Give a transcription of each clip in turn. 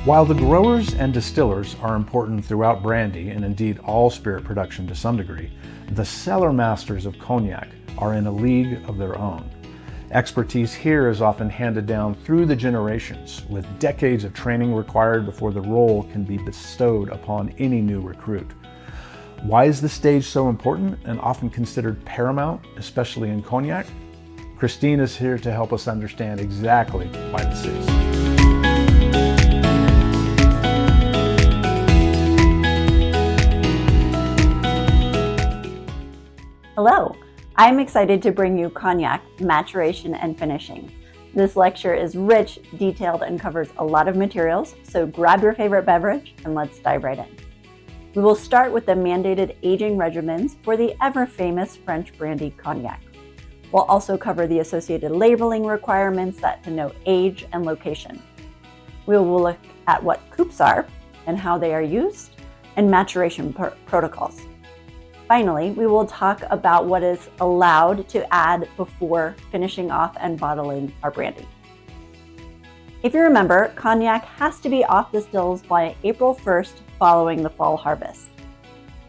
While the growers and distillers are important throughout brandy, and indeed all spirit production to some degree, the cellar masters of cognac are in a league of their own. Expertise here is often handed down through the generations, with decades of training required before the role can be bestowed upon any new recruit. Why is the stage so important and often considered paramount, especially in cognac? Christine is here to help us understand exactly why this is. Hello, I'm excited to bring you Cognac Maturation and Finishing. This lecture is rich, detailed, and covers a lot of materials, so grab your favorite beverage and let's dive right in. We will start with the mandated aging regimens for the ever-famous French brandy cognac. We'll also cover the associated labeling requirements that denote age and location. We will look at what coupes are and how they are used, and maturation protocols. Finally, we will talk about what is allowed to add before finishing off and bottling our brandy. If you remember, cognac has to be off the stills by April 1st following the fall harvest.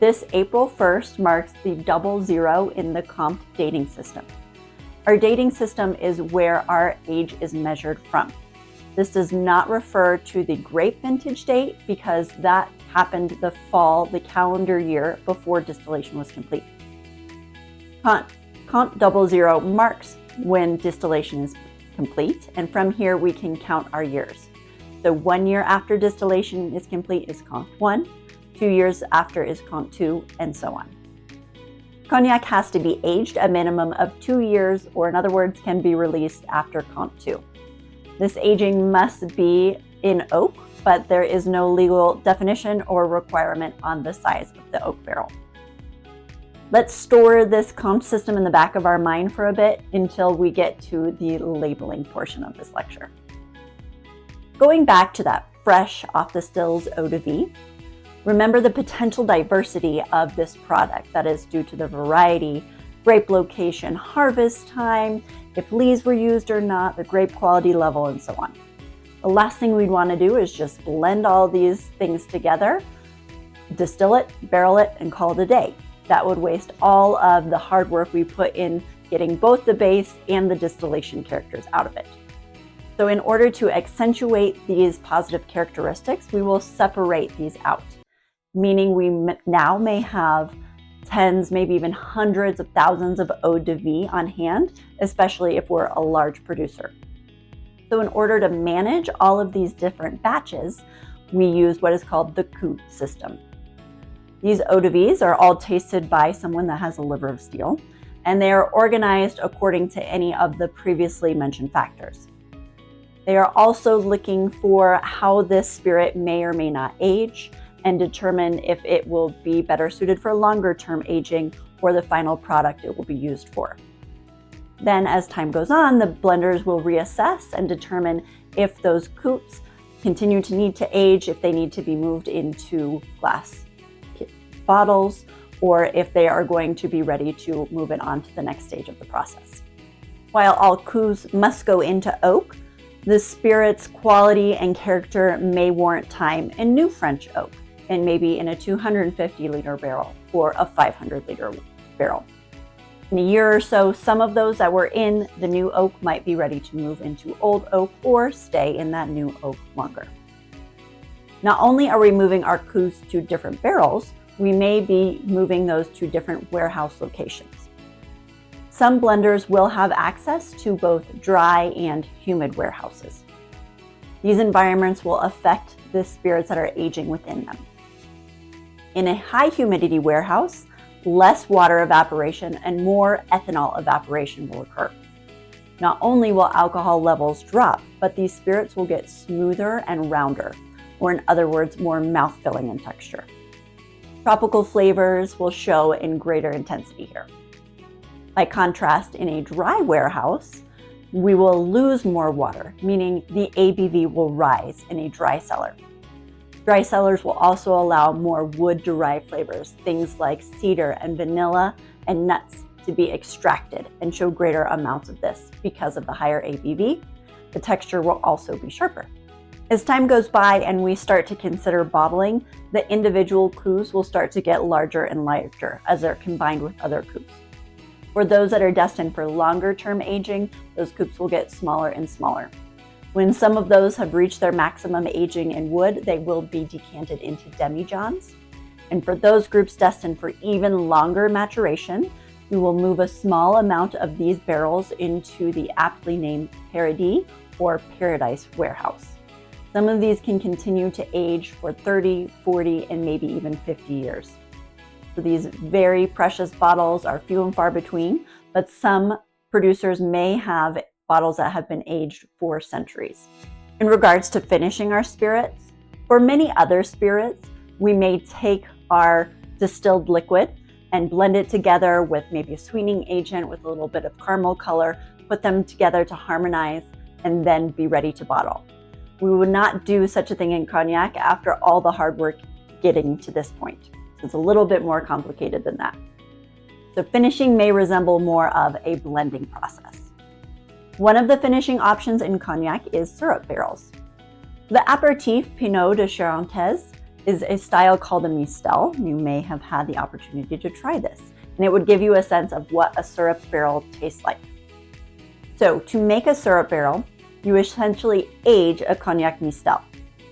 This April 1st marks the 00 in the Compte dating system. Our dating system is where our age is measured from. This does not refer to the grape vintage date because that happened the calendar year before distillation was complete. Compte 00 marks when distillation is complete, and from here we can count our years. So 1 year after distillation is complete is Compte 1, 2 years after is Compte 2, and so on. Cognac has to be aged a minimum of 2 years, or in other words, can be released after Compte 2. This aging must be in oak, but there is no legal definition or requirement on the size of the oak barrel. Let's store this Compte system in the back of our mind for a bit until we get to the labeling portion of this lecture. Going back to that fresh off the stills eau de vie, remember the potential diversity of this product that is due to the variety, grape location, harvest time, if lees were used or not, the grape quality level, and so on. The last thing we'd want to do is just blend all these things together, distill it, barrel it, and call it a day. That would waste all of the hard work we put in getting both the base and the distillation characters out of it. So in order to accentuate these positive characteristics, we will separate these out, meaning we now may have tens, maybe even hundreds of thousands of eau de vie on hand, especially if we're a large producer. So in order to manage all of these different batches, we use what is called the coupe system. These eau de vies are all tasted by someone that has a liver of steel, and they are organized according to any of the previously mentioned factors. They are also looking for how this spirit may or may not age and determine if it will be better suited for longer term aging or the final product it will be used for. Then as time goes on, the blenders will reassess and determine if those coupes continue to need to age, if they need to be moved into glass bottles, or if they are going to be ready to move it on to the next stage of the process. While all coupes must go into oak, the spirit's quality and character may warrant time in new French oak, and maybe in a 250-liter barrel or a 500-liter barrel. In a year or so, some of those that were in the new oak might be ready to move into old oak or stay in that new oak longer. Not only are we moving our coupes to different barrels, we may be moving those to different warehouse locations. Some blenders will have access to both dry and humid warehouses. These environments will affect the spirits that are aging within them. In a high humidity warehouse, less water evaporation and more ethanol evaporation will occur. Not only will alcohol levels drop, but these spirits will get smoother and rounder, or in other words, more mouth-filling in texture. Tropical flavors will show in greater intensity here. By contrast, in a dry warehouse, we will lose more water, meaning the ABV will rise in a dry cellar. Dry cellars will also allow more wood-derived flavors, things like cedar and vanilla and nuts, to be extracted and show greater amounts of this because of the higher ABV. The texture will also be sharper. As time goes by and we start to consider bottling, the individual coups will start to get larger and larger as they're combined with other coups. For those that are destined for longer term aging, those coups will get smaller and smaller. When some of those have reached their maximum aging in wood, they will be decanted into demijohns. And for those groups destined for even longer maturation, we will move a small amount of these barrels into the aptly named Paradis or Paradise warehouse. Some of these can continue to age for 30, 40, and maybe even 50 years. So these very precious bottles are few and far between, but some producers may have bottles that have been aged for centuries. In regards to finishing our spirits, for many other spirits, we may take our distilled liquid and blend it together with maybe a sweetening agent with a little bit of caramel color, put them together to harmonize, and then be ready to bottle. We would not do such a thing in cognac after all the hard work getting to this point. So it's a little bit more complicated than that. So finishing may resemble more of a blending process. One of the finishing options in cognac is syrup barrels. The aperitif Pinot de Charentes is a style called a mistel. You may have had the opportunity to try this, and it would give you a sense of what a syrup barrel tastes like. So to make a syrup barrel, you essentially age a cognac mistel.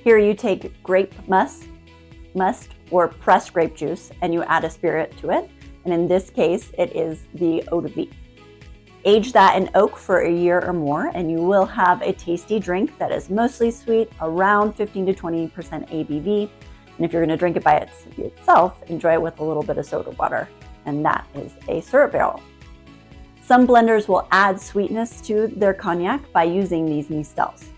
Here you take grape must or pressed grape juice and you add a spirit to it. And in this case, it is the eau de vie. Age that in oak for a year or more and you will have a tasty drink that is mostly sweet, around 15 to 20% ABV. And if you're going to drink it by itself, enjoy it with a little bit of soda water. And that is a syrup barrel. Some blenders will add sweetness to their cognac by using these mistels.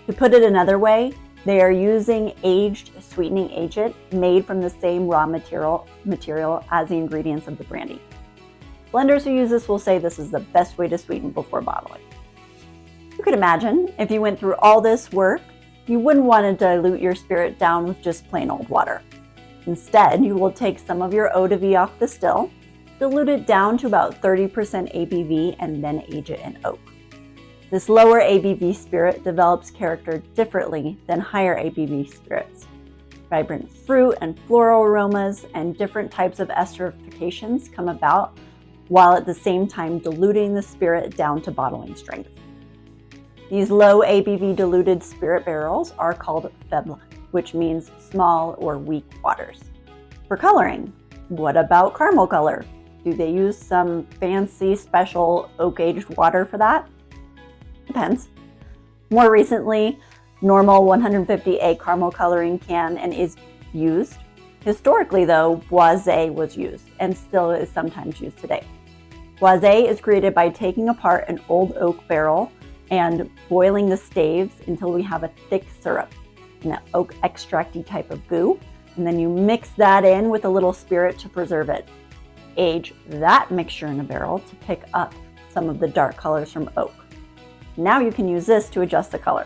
To put it another way, they are using aged sweetening agent made from the same raw material as the ingredients of the brandy. Blenders who use this will say this is the best way to sweeten before bottling. You could imagine if you went through all this work, you wouldn't want to dilute your spirit down with just plain old water. Instead, you will take some of your eau de vie off the still, dilute it down to about 30% ABV, and then age it in oak. This lower ABV spirit develops character differently than higher ABV spirits. Vibrant fruit and floral aromas and different types of esterifications come about, while at the same time diluting the spirit down to bottling strength. These low ABV diluted spirit barrels are called Faibles, which means small or weak waters. For coloring, what about caramel color? Do they use some fancy special oak-aged water for that? Depends. More recently, normal 150A caramel coloring can and is used. Historically though, Boisé was used and still is sometimes used today. Boisé is created by taking apart an old oak barrel and boiling the staves until we have a thick syrup, an oak extracty type of goo, and then you mix that in with a little spirit to preserve it. Age that mixture in a barrel to pick up some of the dark colors from oak. Now you can use this to adjust the color.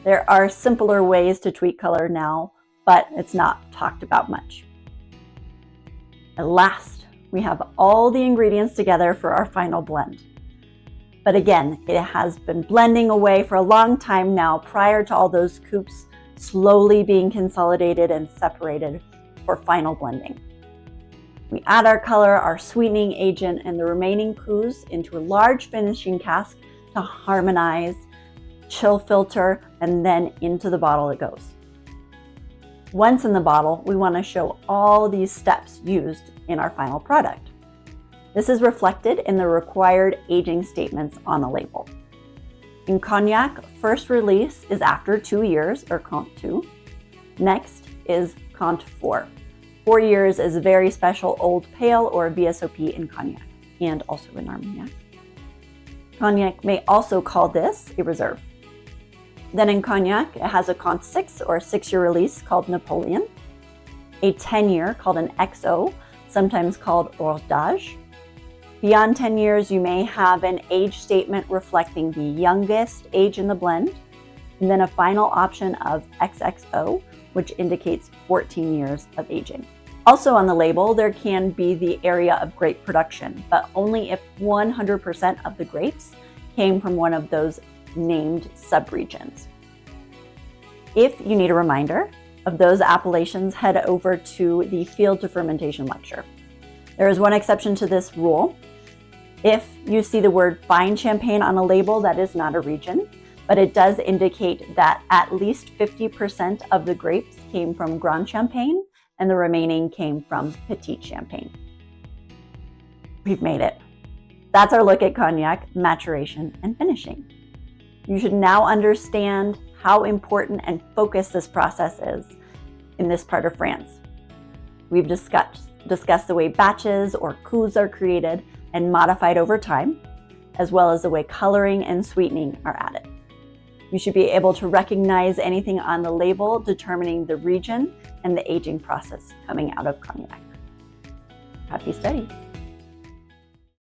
There are simpler ways to tweak color now, but it's not talked about much. At last, we have all the ingredients together for our final blend. But again, it has been blending away for a long time now prior to all those coupes slowly being consolidated and separated for final blending. We add our color, our sweetening agent, and the remaining coups into a large finishing cask to harmonize, chill filter, and then into the bottle it goes. Once in the bottle, we want to show all these steps used in our final product. This is reflected in the required aging statements on the label. In cognac, first release is after 2 years, or Compte 2. Next is Compte 4. 4 years is a very special old pale or VSOP in cognac, and also in Armagnac. Cognac may also call this a reserve. Then in cognac, it has a Compte 6 or 6-year release called Napoleon, a 10-year called an XO, sometimes called hors d'âge. Beyond 10 years, you may have an age statement reflecting the youngest age in the blend, and then a final option of XXO, which indicates 14 years of aging. Also on the label, there can be the area of grape production, but only if 100% of the grapes came from one of those named subregions. If you need a reminder of those appellations, head over to the Field to Fermentation lecture. There is one exception to this rule. If you see the word fine champagne on a label, that is not a region, but it does indicate that at least 50% of the grapes came from Grand Champagne and the remaining came from Petit Champagne. We've made it. That's our look at cognac maturation and finishing. You should now understand how important and focused this process is in this part of France. We've discussed the way batches or coups are created and modified over time, as well as the way coloring and sweetening are added. You should be able to recognize anything on the label determining the region and the aging process coming out of cognac. Happy studies.